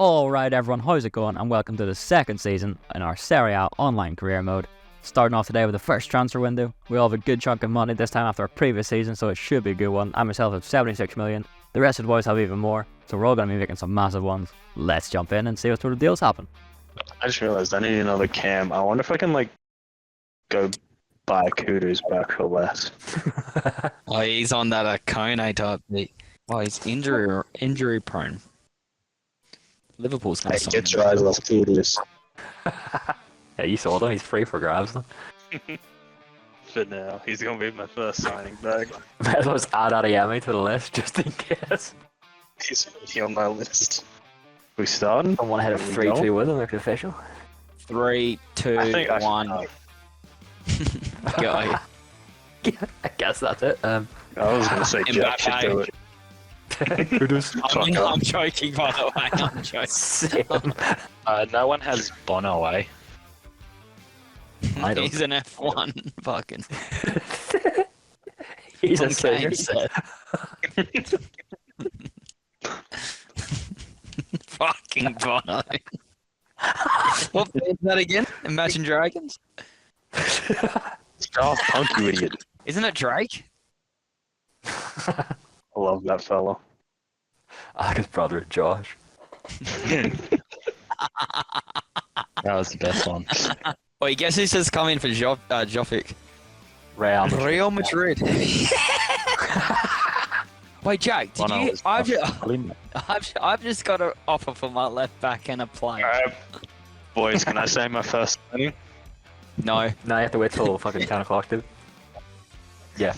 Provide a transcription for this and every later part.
Alright everyone, how's it going? And welcome to the second season in our Serie A online career mode. Starting off today with the first transfer window. We all have a good chunk of money this time after our previous season, so it should be a good one. I myself have 76 million. The rest of the boys have even more, so we're all going to be making some massive ones. Let's jump in and see what sort of deals happen. I just realized I need another cam. I wonder if I can go buy Kudos back for less. Oh, he's on that Kone type beat. Oh, he's injury prone. Liverpool's going to sign Get your eyes off Kudos. Yeah, you sold him. He's free for grabs. For now, he's gonna be my first signing back. Might as well just add Adeyemi to the list just in case. He's already on my list. We starting? Someone had a 3-2 with him, if official. 3, 2, I think 1. Go. I guess that's it. I was gonna say Jack should do it. Kudos. I'm joking, by the way. I'm joking. No one has Bono, eh? I don't. He's an F1. Fucking. He's a Okay, singer. Seth. Fucking Bono. What is that again? Imagine Dragons? Oh, punk, you idiot. Isn't it Drake? I love that fella. I like his brother, Josh. That was the best one. Wait, guess who's just come in for Jovic? Real. Madrid. Wait, Jack, did Bono you? was I've just got an offer for my left back and a play. Alright, boys, can I say my first signing? No. Now you have to wait till fucking 10 o'clock, dude. Yeah.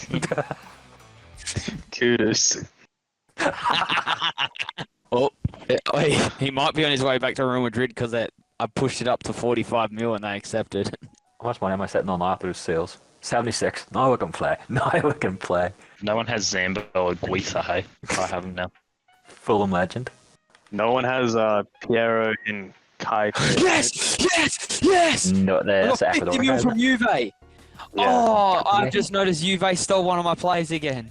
Kudos. Oh, wait, he might be on his way back to Real Madrid because I pushed it up to 45 mil and they accepted. How much money am I sitting on after those sales? 76. No, we can play. No, we can play. No one has Zambo or Guisa, hey? I have him now. Fulham legend. No one has Piero in Kai. Yes! No, I that's got 50 mil from Juve. Oh, I've just noticed Juve stole one of my plays again.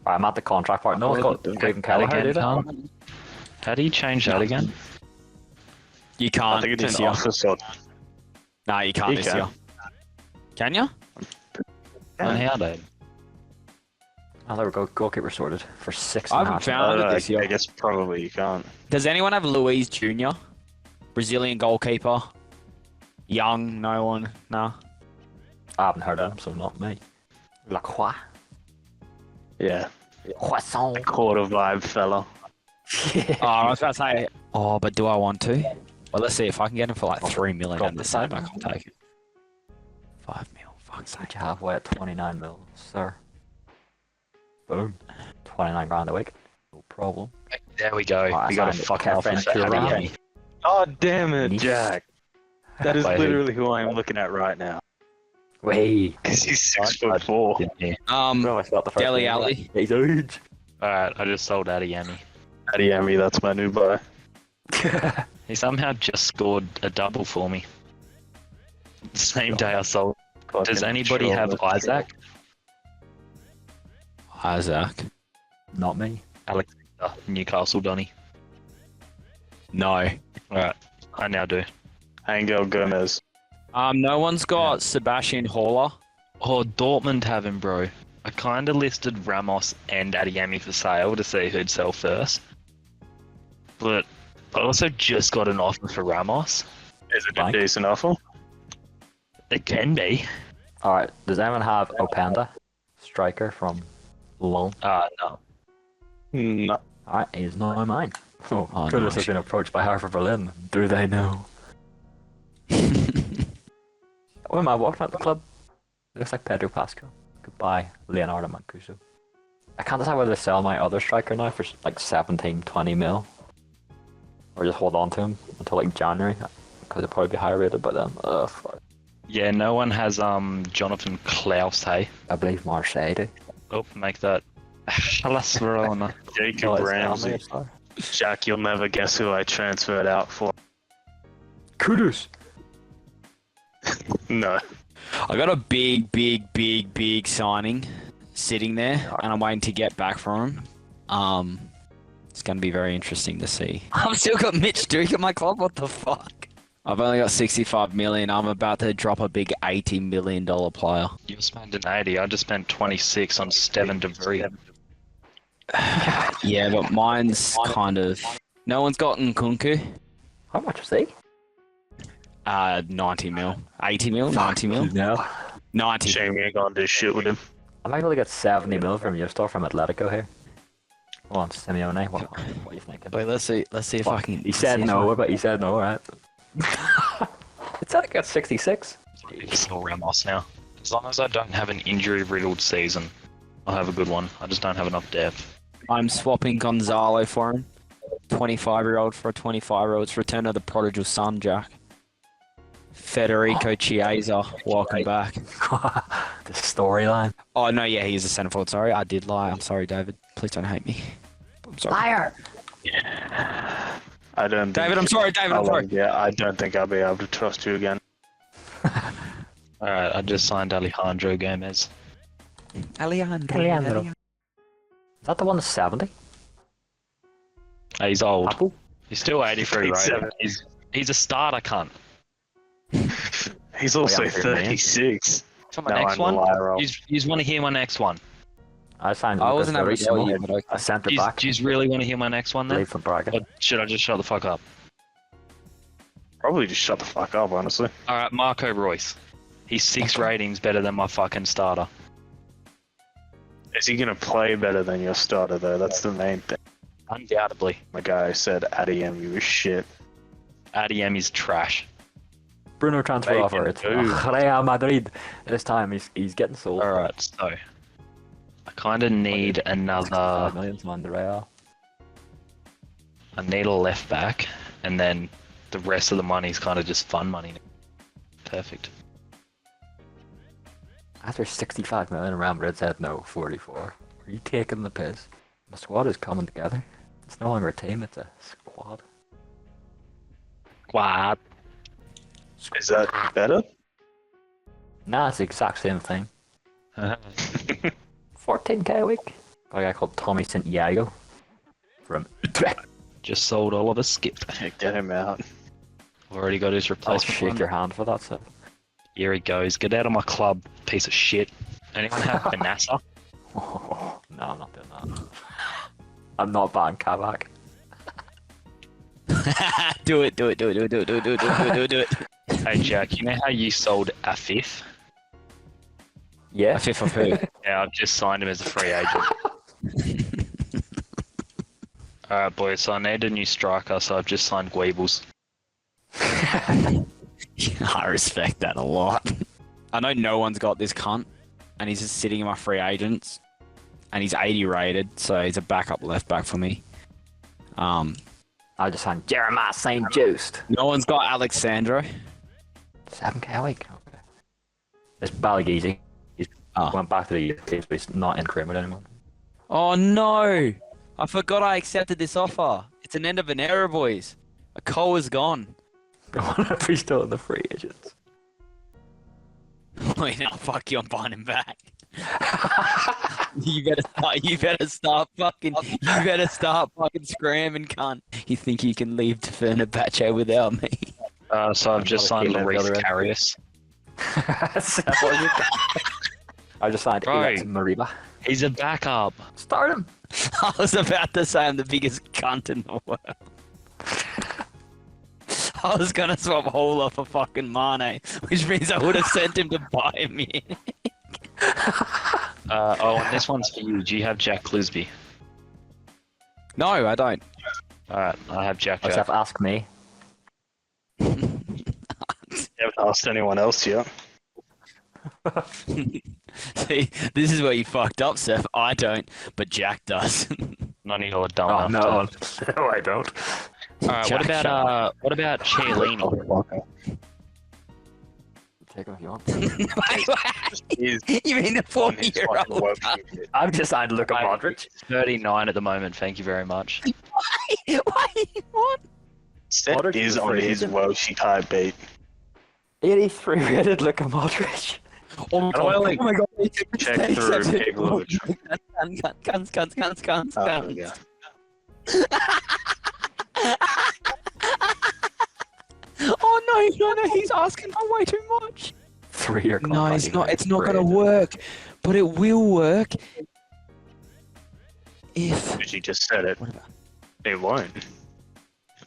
Right, I'm at the contract part. No one's got Craven That Kelleher, again, do they? Tom? How do you change that again? You I can't think this it's year. office or Nah, you can't You this can. year. Can you? And how, dude? Oh, there we go. Goalkeeper sorted for 6.5. I haven't found it this year. I guess probably you can't. Does anyone have Luis Jr.? Brazilian goalkeeper? Young, no one? Nah. I haven't heard of him, so not me. Lacroix. Yeah. Croissant. Quarter vibe fella. Oh, I was about to say, but do I want to? Well, let's see if I can get him for like 3 million Drop at the the same. side. I'll take it. 5 mil, fuck's sake. Would you halfway at 29 mil, sir? Boom. 29 grand a week. No problem. There we go. Oh, We got a signed fucking offer Kevin for Turan. Adeyemi. Oh damn it, Nice. Jack. That is Wait, who? literally who I am looking at right now. Wait. Because he's 6'4". Yeah. No, I felt the first Dele name. Alli. He's huge. Alright, I just sold Adeyemi. Adeyemi, that's my new buy. He somehow just scored a double for me. The same day I sold. Does anybody have Isaac? Isaac. Not me. Newcastle Donny. No. Alright, I now do. Angel Gomez. No one's got Sebastian Haller. Oh, Dortmund have him, bro. I kind of listed Ramos and Adeyemi for sale to see who'd sell first. But I also just got an offer for Ramos. Is it a Like? decent offer? It can be. Alright, does anyone have Openda? Striker from Lille. No. No. Alright, he's not mine. Oh, Oh, Curtis nice. has been approached by Harvard Berlin. Do they know? What am I walking at the club? Looks like Pedro Pascal. Goodbye, Leonardo Mancuso. I can't decide whether to sell my other striker now for like 17, 20 mil. Or just hold on to him until like January. Because it'll probably be higher rated by then. Fuck. Yeah, no one has Jonathan Klaus, hey? I believe Marseille do. Oh, make that Hellas Verona. Jacob it's Ramsey. Elmay, sorry. Jack, you'll never guess who I transferred out for. Kudos! No. I got a big signing sitting there, and I'm waiting to get back from him. It's going to be very interesting to see. I've still got Mitch Duke at my club. What the fuck? I've only got 65 million. I'm about to drop a big $80 million player. You spent an 80. I just spent 26 on Steven DeVries. Yeah, but mine's kind of... No one's gotten Kunku. How much was he? 90 mil. 80 mil? 90 mil? No. 90. Shame you ain't gonna do shit with him. I'm able to get 70 mil from your store from Atletico here. Go on, Simeone. What are you thinking? Wait, let's see if I can... He said no, but he said no, right? It's like at 66. It's still Ramos now. As long as I don't have an injury-riddled season, I'll have a good one. I just don't have enough depth. I'm swapping Gonzalo for him. 25-year-old for a 25-year-old. It's return of the prodigal son, Jack. Federico Chiesa, welcome back. The storyline. Oh, no, yeah, he's a centre forward. Sorry, I did lie. I'm sorry, David. Please don't hate me. I'm sorry. Liar! I don't. David, I'm sorry, David, I'm sorry. Yeah, I don't think I'll be able to trust you again. Alright, I just signed Alejandro Gomez. Alejandro. Is that the one that's 70? He's old. Apple? He's still 83 rated. He's a starter cunt. He's also yeah, 36. For my next one, you just want to hear my next one. I signed I Lucas wasn't able to tell you, Verissimo, but a centre Do back. you really want to hear my next one then? Leave from Braga. Or should I just shut the fuck up? Probably just shut the fuck up, honestly. Alright, Marco Royce. He's 6 ratings better than my fucking starter. Is he gonna play better than your starter though? That's the main thing. Undoubtedly. My guy said Adeyemi was shit. Adeyemi's trash. Bruno transfer Bacon, offer. It's dude. Real Madrid. This time he's getting sold. Alright, so I kind of need 5 another. million to Real. I need a left back, and then the rest of the money's kind of just fun money. Perfect. After 65 million, Real Madrid said no, 44. Are you taking the piss? The squad is coming together. It's no longer a team, it's a squad. What? Is that better? Nah, it's the exact same thing. 14k a week. Got a guy called Tommy Santiago from Utrecht. Just sold Oliver Skip. Get him out. Already got his I'll replacement. shake one. your hand for that, Seth. Here he goes. Get out of my club, piece of shit. Anyone have Vanessa? No, I'm not doing that. I'm not buying Kabak. do it. Hey Jack, you know how you sold a fifth? Yeah. A fifth of who? Yeah, I've just signed him as a free agent. Alright boys, so I need a new striker, so I've just signed Weebles. I respect that a lot. I know no one's got this cunt, and he's just sitting in my free agents, and he's 80 rated, so he's a backup left back for me. I just signed Jeremiah St. Just. No one's got Alexandro. 7k a week. Okay. It's Balagizi. He's went back to the youth team, but he's not in Creamer anymore. Oh no! I forgot I accepted this offer. It's an end of an era, boys. A Cole is gone. If he's still in the free agents. Wait, no, fuck you, I'm buying him back. You better start fucking scramming, cunt. You think you can leave to Fenerbahce without me? So I've just signed Another Maurice kid over Karius. I just signed Bro. Alex Mariba. He's a backup. Start him. I was about to say I'm the biggest cunt in the world. I was gonna swap Hola for fucking Mane, which means I would have sent him to buy me. And this one's for you. Do you have Jack Clisby? No, I don't. Alright, I have Jack. Let's have ask me. You haven't asked anyone else yet. See, this is where you fucked up, Seth. I don't, but Jack does. None of you are dumb Oh, enough no. No, I don't. Alright, Jack what about Chiellini? Take him if you want. He's You mean the on his fucking 40-year-old? work. I've just signed Luka Modric. 39 at the moment, thank you very much. What? Seth Modric is is on free his agent. Welsh type beat. 83 rated Luka Modric. Oh my god. Oh my god. Check through Piglovich. Guns. Oh, yeah. Oh no, he's asking for way too much. 3-year contract. No, it's not. It's not Great. gonna work, but it will work if. But you just said it. What about? It won't.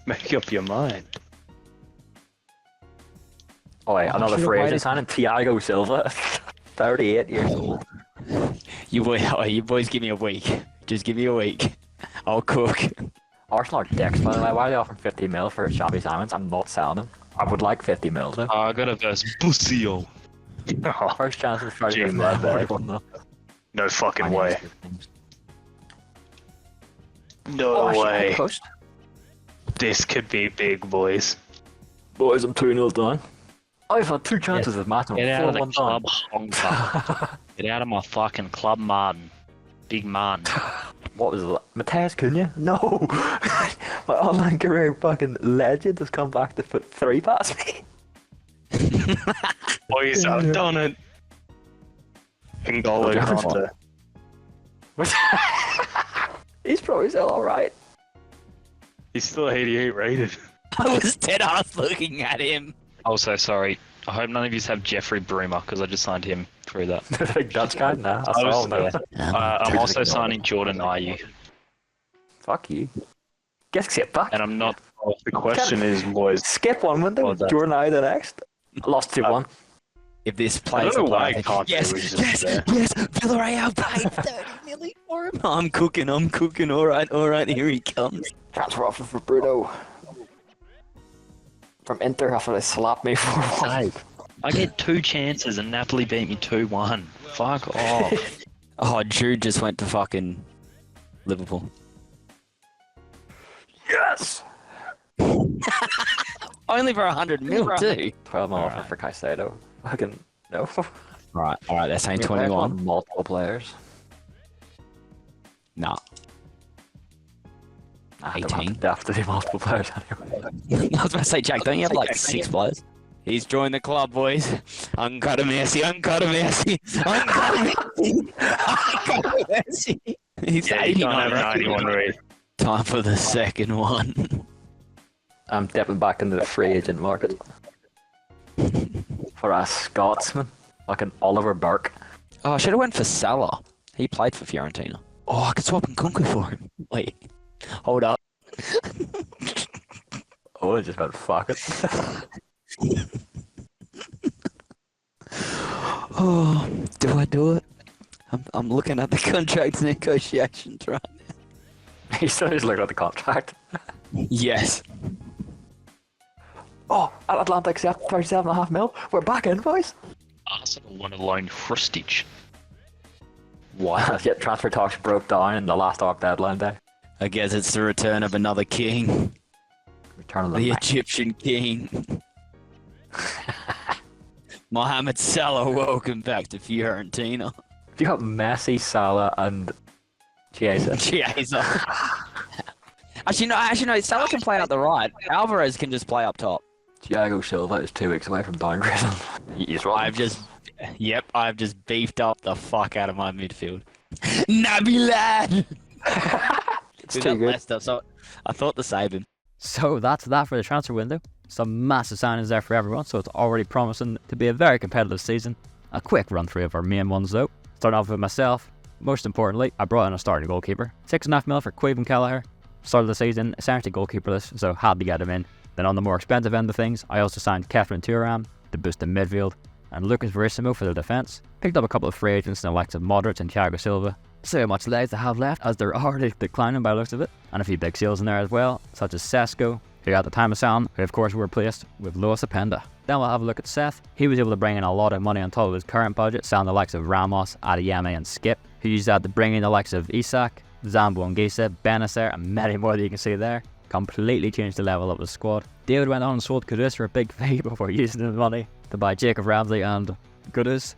Make up your mind. Oh wait, Oh, another should've free waited. agent signing, Thiago Silva, 38 years old. You boys, give me a week. Just give me a week. I'll cook. Arsenal are dicks, by the way. Why are they offering 50 mil for Xavi Simons? I'm not selling him. I would like 50 mil though. I got a verse Busio. Oh, First chance of the Gee, first man. one. no fucking way. No Oh, way. Post. This could be big, boys. Boys, I'm 2-0 down. I've had 2 chances of matching. Get out of the 4-1 club, down. honker. Get out of my fucking club, Martin. Big Martin. What was it? Mateus Cunha? No! My online career fucking legend has come back to put 3 past me. Boys, I've done it. N'Golo Kante. He's probably still alright. He's still 88 rated. I was dead ass looking at him. Also, sorry. I hope none of you have Jeffrey Broomer because I just signed him through that. Like Dutch guy? Nah, I saw him though. I'm also signing Jordan Ayew, Fuck you. Get back. and I'm not. The question is, boys, Skip one window. Well done. Jordan Ayew the next. Lost 2-1. If this I plays don't know a why play, Kante yes, was just yes, there. yes. Villarreal paid 30 million for him. I'm cooking. All right. Here he comes. Transfer offer for Bruno. From Inter after they slapped me 4-1. I get 2 chances and Napoli beat me 2-1. Fuck off. Oh, Jude just went to fucking Liverpool. Yes! Only for 100 mil too. 12 mil offer for Caicedo. Fucking no. Right, all right. They're saying Your players 21. want multiple players. Nah. Nah, 18. They have to do multiple players anyway. I was about to say, Jack, don't you have like 6 players? He's joined the club, boys. Uncut a Messi. He's Yeah, you don't 89 have rated. 91 rated. Time for the second one. I'm dipping back into the free agent market. For a Scotsman. Like an Oliver Burke. Oh, I should have went for Salah. He played for Fiorentina. Oh, I could swap Nkunku for him. Wait, hold up. Oh, I just went fuck it. Oh, do I do it? I'm looking at the contract negotiations right now. He's still just looking at the contract. Yes. Oh, Atlanta accept 37.5 mil. We're back in, boys. Arsenal want to loan Hrustic. Wow. Yet transfer talks broke down in the last arc deadline day. I guess it's the return of another king. Return of The the Egyptian king. Mohamed Salah, welcome back to Fiorentina. You got Messi, Salah, and Chiesa. Chiesa. Actually, no. Salah can play out the right. Alvarez can just play up top. Thiago Silva is 2 weeks away from downgrading. He's right. I've just beefed up the fuck out of my midfield. Nabilad! It's too good. Leicester, so I thought to save him. So that's that for the transfer window. Some massive signings there for everyone, so it's already promising to be a very competitive season. A quick run through of our main ones though. Starting off with myself. Most importantly, I brought in a starting goalkeeper. 6.5 mil for Quaven Kelleher. Start of the season, essentially goalkeeperless, so had to get him in. Then on the more expensive end of things, I also signed Kefren Turam to boost the midfield, and Lucas Verissimo for the defence. Picked up a couple of free agents in the likes of Modric and Thiago Silva. See how much legs they have left, as they're already declining by the looks of it. And a few big seals in there as well, such as Sesko, who at the time of sound, who of course were replaced with Luis Openda. Then we'll have a look at Seth. He was able to bring in a lot of money on top of his current budget, selling the likes of Ramos, Adeyemi and Skip, who used that to bring in the likes of Isak, Zambo Anguissa, Benacer, and many more that you can see there. Completely changed the level of the squad. David went on and sold Kudus for a big fee before using the money to buy Jacob Ramsey and Kudus.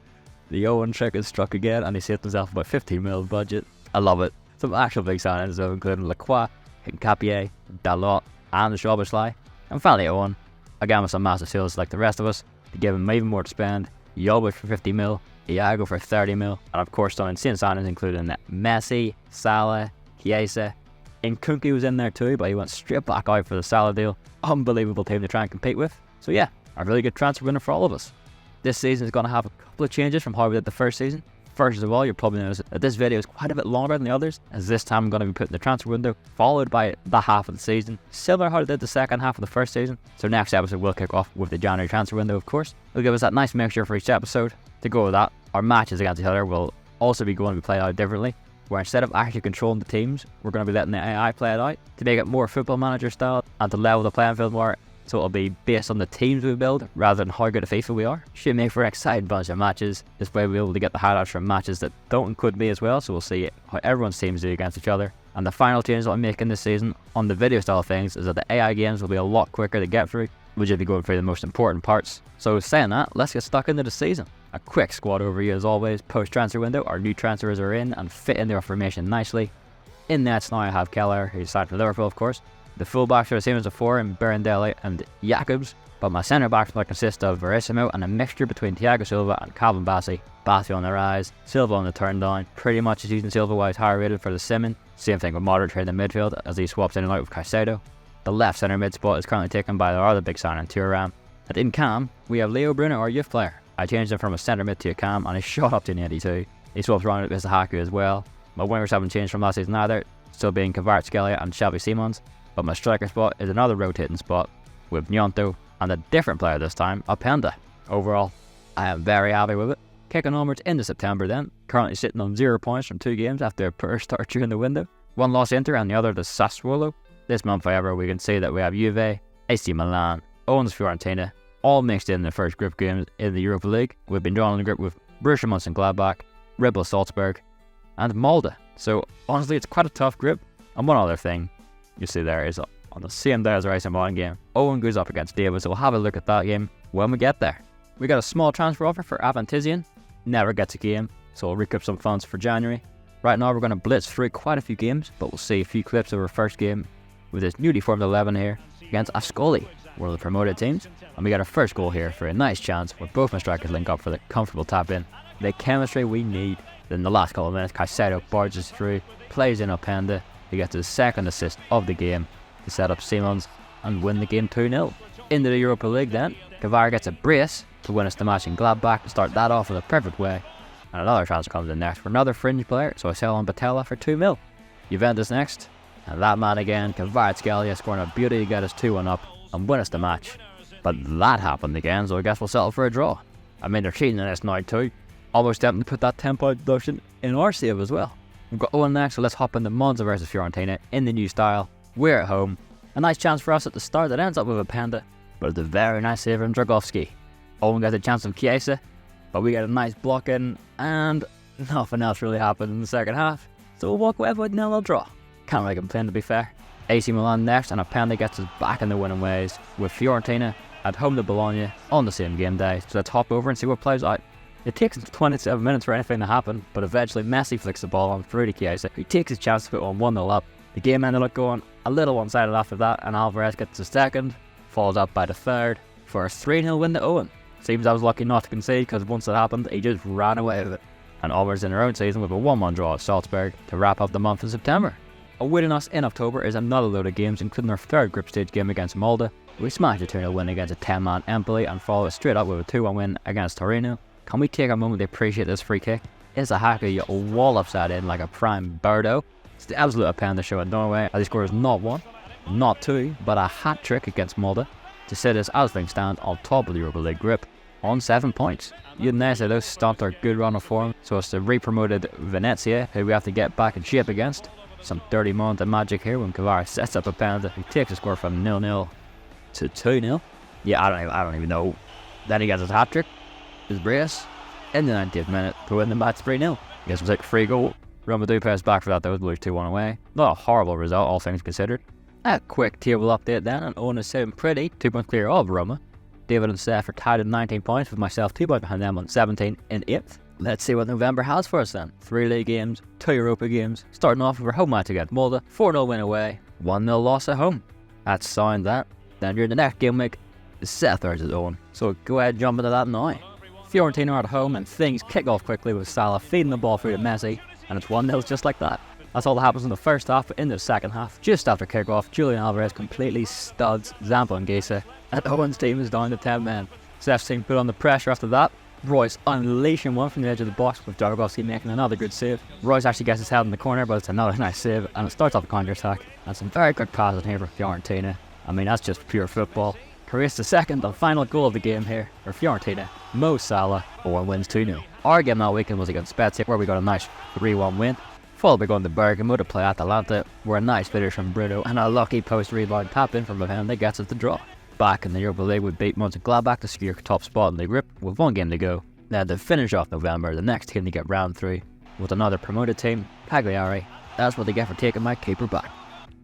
The Owen trick is struck again, and he saved himself about 15 mil budget. I love it. Some actual big signings though, including Lacroix, Hincapié, Dalot, and Szoboszlai. And finally Owen, again with some massive sales like the rest of us, to give him even more to spend. Jovic for 50 mil, Iago for 30 mil, and of course some insane signings including Messi, Salah, Chiesa, Nkunku was in there too, but he went straight back out for the Salah deal. Unbelievable team to try and compete with. So yeah, a really good transfer window for all of us. This season is going to have a couple of changes from how we did the first season. First of all, you'll probably notice that this video is quite a bit longer than the others, as this time I'm going to be putting the transfer window followed by the half of the season, similar to how I did the second half of the first season. So next episode will kick off with the January transfer window, of course. It'll give us that nice mixture for each episode. To go with that, our matches against each other will also be going to be played out differently, where instead of actually controlling the teams, we're going to be letting the AI play it out to make it more football manager style and to level the playing field more. So it'll be based on the teams we build rather than how good at FIFA we are. Should make for an exciting bunch of matches. This way we'll be able to get the highlights from matches that don't and could be as well. So we'll see how everyone's teams do against each other. And the final change that I'm making this season on the video style of things is that the AI games will be a lot quicker to get through. We'll just be going through the most important parts. So saying that, let's get stuck into the season. A quick squad overview as always. Post transfer window, our new transfers are in and fit in their formation nicely. In nets now I have Keller, who's signed for Liverpool of course. The fullbacks are the same as before in Berendele and Jacobs, but my centre backs might consist of Verissimo and a mixture between Thiago Silva and Calvin Bassey. Bassey on the rise, Silva on the turn down, pretty much as using Silva while he's higher rated for the Simon. Same thing with Modric in the midfield as he swaps in and out with Caicedo. The left centre mid spot is currently taken by our other big signing Thuram. And in cam, we have Leo Bruno, our youth player. I changed him from a centre mid to a cam and he shot up to an 82. He swaps around with Haku as well. My wingers haven't changed from last season either, still being Kvaratskhelia and Xavi Simons. But my striker spot is another rotating spot with Gnonto and a different player this time, Openda. Overall, I am very happy with it. Kicking onwards into September then, currently sitting on 0 points from 2 games after a poor start during the window. One loss Inter and the other to Sassuolo. This month however we can see that we have Juve, AC Milan, Owen's Fiorentina, all mixed in the first group games in the Europa League. We've been drawn in the group with Borussia Mönchengladbach, Red Bull Salzburg and Molde. So honestly it's quite a tough group. And one other thing you see there is on the same day as our AC Milan game, Owen goes up against David, so we'll have a look at that game when we get there. We got a small transfer offer for Avantizian, never gets a game, so we'll recoup some funds for January. Right now we're going to blitz through quite a few games, but we'll see a few clips of our first game with this newly formed 11 here against Ascoli, one of the promoted teams. And we got our first goal here for a nice chance where both my strikers link up for the comfortable tap in. The chemistry we need. Then the last couple of minutes, Caicedo barges through, plays in Openda. He gets his second assist of the game to set up Simons and win the game 2-0. Into the Europa League then, Kvara gets a brace to win us the match in Gladbach to start that off in a perfect way. And another transfer comes in next for another fringe player, so I sell on Batella for 2 mil. Juventus next, and that man again, Kvaratskhelia scoring a beauty to get us 2-1 up and win us the match. But that happened again, so I guess we'll settle for a draw. I mean they're cheating in this now too. Almost tempting to put that 10-point deduction in our save as well. We've got Owen next, so let's hop into Monza versus Fiorentina in the new style. We're at home. A nice chance for us at the start that ends up with a Openda, but it's a very nice save from Dragowski. Owen gets a chance from Chiesa, but we get a nice block in, and nothing else really happened in the second half. So we'll walk away with a 0-0 draw. Can't really complain to be fair. AC Milan next, and Openda gets us back in the winning ways, with Fiorentina at home to Bologna on the same game day. So let's hop over and see what plays out. It takes 27 minutes for anything to happen, but eventually Messi flicks the ball on through to Chiesa, who takes his chance to put on 1-0 up. The game ended up going a little one-sided after that, and Alvarez gets the second, followed up by the third, for a 3-0 win to Owen. Seems I was lucky not to concede, because once it happened, he just ran away with it. And onwards in their own season with a 1-1 draw at Salzburg to wrap up the month in September. Awaiting us in October is another load of games, including our third group stage game against Molde. We smashed a 2-0 win against a 10-man Empoli and follow it straight up with a 2-1 win against Torino. Can we take a moment to appreciate this free kick? It's a hacker, you wallops that in like a prime birdo. It's the absolute Openda show at Norway as he scores not 1, not 2, but a hat-trick against Molde to set us as things stand on top of the Europa League group on 7 points. You'd nice that those stopped our good run of form, so it's the re-promoted Venezia who we have to get back in shape against. Some dirty Monza magic here when Kvara sets up Openda, who takes a score from 0-0 to 2-0. Yeah, I don't even know. Then he gets his hat-trick, his brace, in the 90th minute to win the match 3-0. Guess we'll take a free goal. Romadou pressed back for that though, Blues 2-1 away. Not a horrible result, all things considered. A quick table update then, and Owen is sitting pretty, 2 points clear of Roma. David and Seth are tied at 19 points, with myself 2 points behind them on 17 in 8th. Let's see what November has for us then. 3 league games, 2 Europa games, starting off with our home match against Molde, 4-0 win away, 1-0 loss at home. That's signed that. Then during the next game week, Seth versus Owen, so go ahead and jump into that now. Fiorentina are at home and things kick off quickly with Salah feeding the ball through to Messi, and it's 1-0 just like that. That's all that happens in the first half, but into the second half, just after kick-off, Julian Alvarez completely studs Zampa and Gesa, and Owen's team is down to 10 men. Seth's team put on the pressure after that, Royce unleashing one from the edge of the box with Dargovsky making another good save. Royce actually gets his head in the corner, but it's another nice save, and it starts off a counter-attack. And some very good passes here for Fiorentina. I mean, that's just pure football. Creates the second and final goal of the game here for Fiorentina. Mo Salah, Owen wins 2-0. Our game that weekend was against Spezia, where we got a nice 3-1 win. Followed by going to Bergamo to play Atalanta, where a nice finish from Bruno and a lucky post rebound tap in from Mendes gets us the draw. Back in the Europa League, we beat Mönchengladbach to secure top spot in the group with one game to go. Then to finish off November, the next team to get round 3 with another promoted team, Cagliari. That's what they get for taking my keeper back.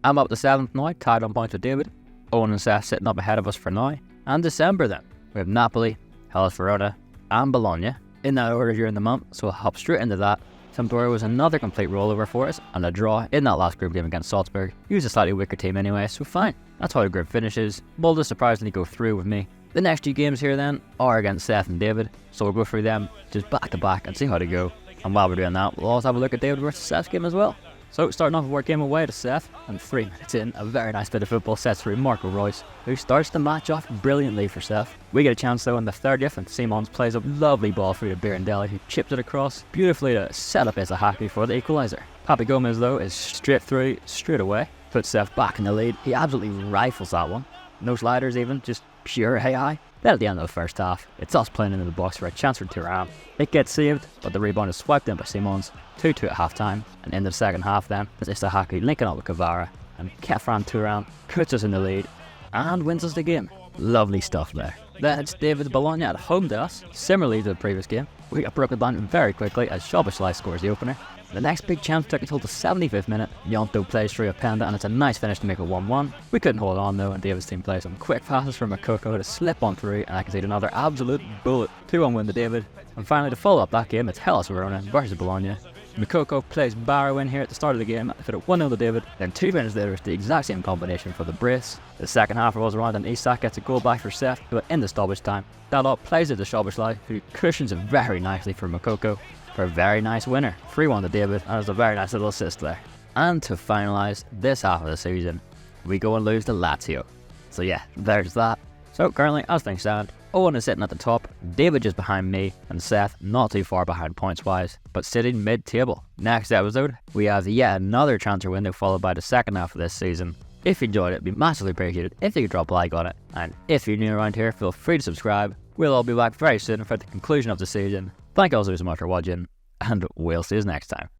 I'm up to 7th now, tied on points with David. Owen and Seth sitting up ahead of us for now. And December then, we have Napoli, Hellas Verona, and Bologna in that order during the month, so we'll hop straight into that. Sampdoria was another complete rollover for us, and a draw in that last group game against Salzburg. He was a slightly weaker team anyway, so fine. That's how the group finishes. Molde surprisingly go through with me. The next 2 games here then are against Seth and David, so we'll go through them just back to back and see how they go. And while we're doing that, we'll also have a look at David versus Seth's game as well. So starting off with our game away to Seth, and 3 minutes in, a very nice bit of football sets through Marco Royce, who starts the match off brilliantly for Seth. We get a chance though in the 30th, and Simons plays a lovely ball through to Birandelli, who chips it across beautifully to set up Isahaki for the equaliser. Papi Gomez though is straight through, straight away, puts Seth back in the lead. He absolutely rifles that one. No sliders even, just pure AI. Then at the end of the first half, it's us playing into the box for a chance for Thuram. It gets saved, but the rebound is swiped in by Simons. 2-2 at half time, and in the second half then, it's Isahaki linking up with Kvara, and Kefran Thuram puts us in the lead and wins us the game. Lovely stuff there. Then it's David Bologna at home to us. Similarly to the previous game, we got broken down very quickly as Szoboszlai scores the opener. The next big chance took until the 75th minute. Yonto plays through a Penda and it's a nice finish to make it 1-1. We couldn't hold on though, and David's team plays some quick passes from Makoko to slip on through, and I can see another absolute bullet. 2-1 win to David. And finally to follow up that game, it's Hellas Verona versus Bologna. Makoko plays Barrow in here at the start of the game, fit it 1-0 to David. Then 2 minutes later it's the exact same combination for the brace. The second half rolls around and Isak gets a goal back for Seth, but in the stoppage time, Dalot plays it to Szoboszlai, who cushions it very nicely for Makoko for a very nice winner. 3-1 to David, and it's a very nice little assist there. And to finalise this half of the season, we go and lose to Lazio. So yeah, there's that. So currently, as things stand, Owen is sitting at the top, David just behind me, and Seth not too far behind points wise, but sitting mid-table. Next episode, we have yet another transfer window followed by the second half of this season. If you enjoyed it, it'd be massively appreciated if you could drop a like on it. And if you're new around here, feel free to subscribe. We'll all be back very soon for the conclusion of the season. Thank you all so much for watching, and we'll see you next time.